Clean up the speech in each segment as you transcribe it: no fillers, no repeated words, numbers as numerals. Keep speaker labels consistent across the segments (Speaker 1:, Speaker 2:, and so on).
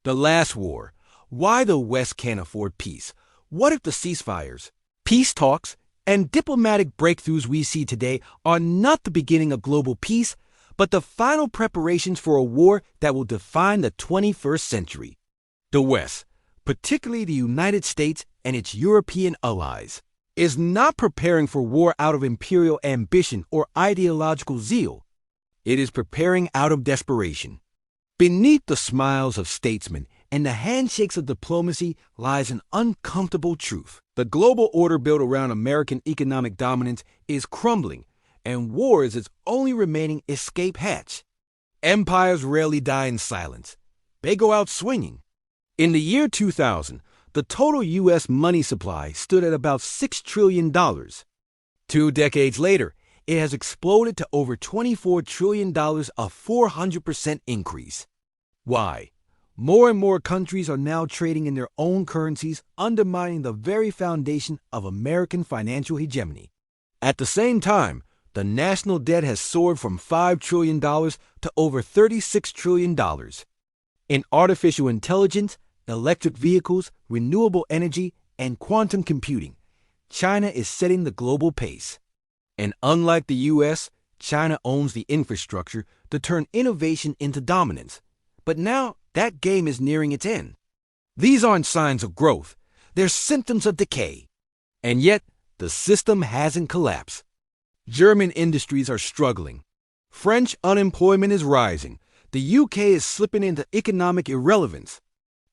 Speaker 1: The last war. Why the West can't afford peace. What if the ceasefires, peace talks, and diplomatic breakthroughs we see today are not the beginning of global peace, but the final preparations for a war that will define the 21st century? The West, particularly the United States and its European allies, is not preparing for war out of imperial ambition or ideological zeal. It is preparing out of desperation. Beneath the smiles of statesmen and the handshakes of diplomacy lies an uncomfortable truth. The global order built around American economic dominance is crumbling, and war is its only remaining escape hatch. Empires rarely die in silence. They go out swinging. In the year 2000, the total U.S. money supply stood at about $6 trillion. 2 decades later, it has exploded to over $24 trillion, a 400% increase. Why? More and more countries are now trading in their own currencies, undermining the very foundation of American financial hegemony. At the same time, the national debt has soared from $5 trillion to over $36 trillion. In artificial intelligence, electric vehicles, renewable energy, and quantum computing, China is setting the global pace. And unlike the U.S., China owns the infrastructure to turn innovation into dominance. But now that game is nearing its end. These aren't signs of growth. They're symptoms of decay. And yet, the system hasn't collapsed. German industries are struggling. French unemployment is rising. The U.K. is slipping into economic irrelevance.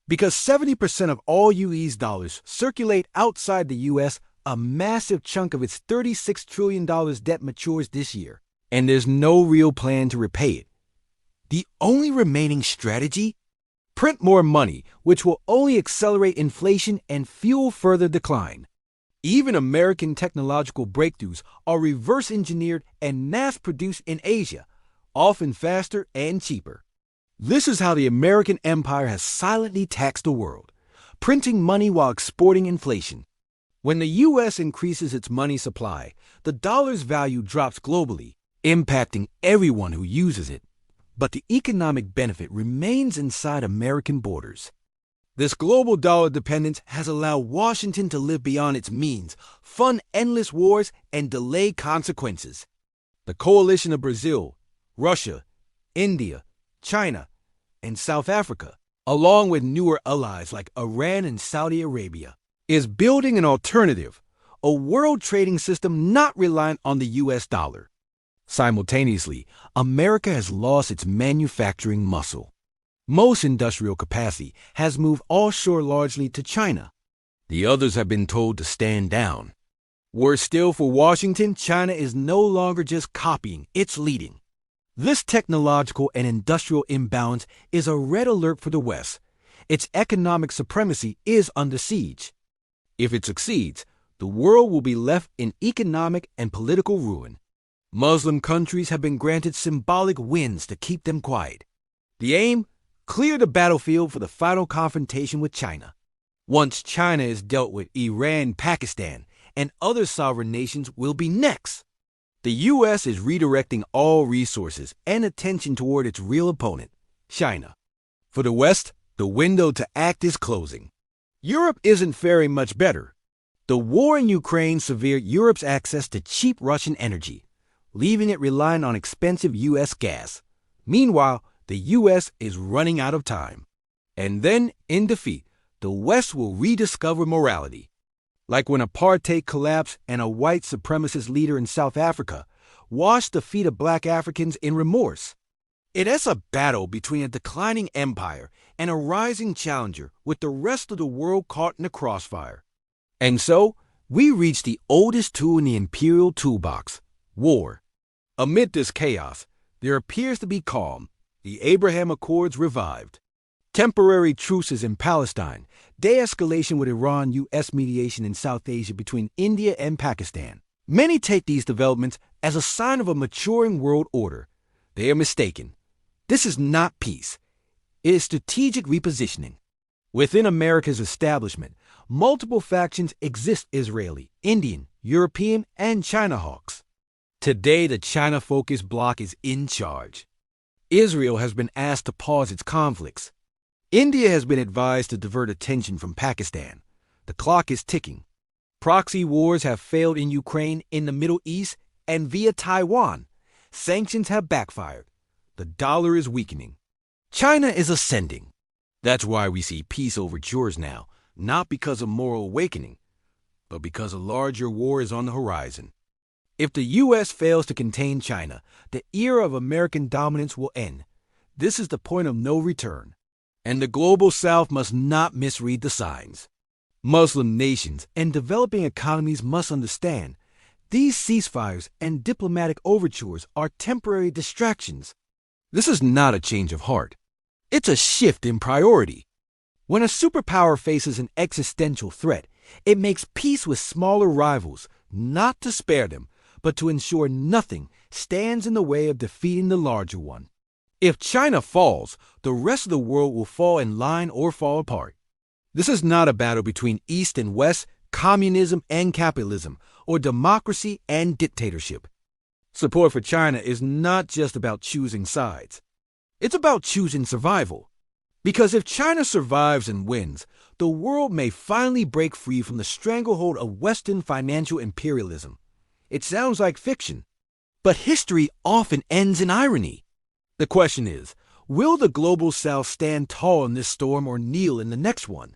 Speaker 1: Because 70% of all U.S. dollars circulate outside the U.S., a massive chunk of its $36 trillion debt matures this year, and there's no real plan to repay it. The only remaining strategy? Print more money, which will only accelerate inflation and fuel further decline. Even American technological breakthroughs are reverse engineered and mass-produced in Asia, often faster and cheaper. This is how the American empire has silently taxed the world, printing money while exporting inflation. When the U.S. increases its money supply, the dollar's value drops globally, impacting everyone who uses it. But the economic benefit remains inside American borders. This global dollar dependence has allowed Washington to live beyond its means, fund endless wars, and delay consequences. The coalition of Brazil, Russia, India, China, and South Africa, along with newer allies like Iran and Saudi Arabia, is building an alternative, a world trading system not reliant on the U.S. dollar. Simultaneously, America has lost its manufacturing muscle. Most industrial capacity has moved offshore largely to China. The others have been told to stand down. Worse still for Washington, China is no longer just copying, it's leading. This technological and industrial imbalance is a red alert for the West. Its economic supremacy is under siege. If it succeeds, the world will be left in economic and political ruin. Muslim countries have been granted symbolic wins to keep them quiet. The aim? Clear the battlefield for the final confrontation with China. Once China is dealt with, Iran, Pakistan, and other sovereign nations will be next. The U.S. is redirecting all resources and attention toward its real opponent, China. For the West, the window to act is closing. Europe isn't faring much better. The war in Ukraine severed Europe's access to cheap Russian energy, leaving it reliant on expensive U.S. gas. Meanwhile, the U.S. is running out of time. And then, in defeat, the West will rediscover morality. Like when apartheid collapsed and a white supremacist leader in South Africa washed the feet of black Africans in remorse. It is a battle between a declining empire and a rising challenger with the rest of the world caught in the crossfire. And so, we reach the oldest tool in the imperial toolbox, war. Amid this chaos, there appears to be calm. The Abraham Accords revived. Temporary truces in Palestine, de-escalation with Iran, U.S. mediation in South Asia between India and Pakistan. Many take these developments as a sign of a maturing world order. They are mistaken. This is not peace. It is strategic repositioning. Within America's establishment, multiple factions exist: Israeli, Indian, European, and China hawks. Today, the China-focused bloc is in charge. Israel has been asked to pause its conflicts. India has been advised to divert attention from Pakistan. The clock is ticking. Proxy wars have failed in Ukraine, in the Middle East, and via Taiwan. Sanctions have backfired. The dollar is weakening. China is ascending. That's why we see peace overtures now, not because of moral awakening, but because a larger war is on the horizon. If the U.S. fails to contain China, the era of American dominance will end. This is the point of no return. And the global South must not misread the signs. Muslim nations and developing economies must understand these ceasefires and diplomatic overtures are temporary distractions. This is not a change of heart. It's a shift in priority. When a superpower faces an existential threat, it makes peace with smaller rivals, not to spare them, but to ensure nothing stands in the way of defeating the larger one. If China falls, the rest of the world will fall in line or fall apart. This is not a battle between East and West, communism and capitalism, or democracy and dictatorship. Support for China is not just about choosing sides. It's about choosing survival. Because if China survives and wins, the world may finally break free from the stranglehold of Western financial imperialism. It sounds like fiction, but history often ends in irony. The question is, will the global South stand tall in this storm or kneel in the next one?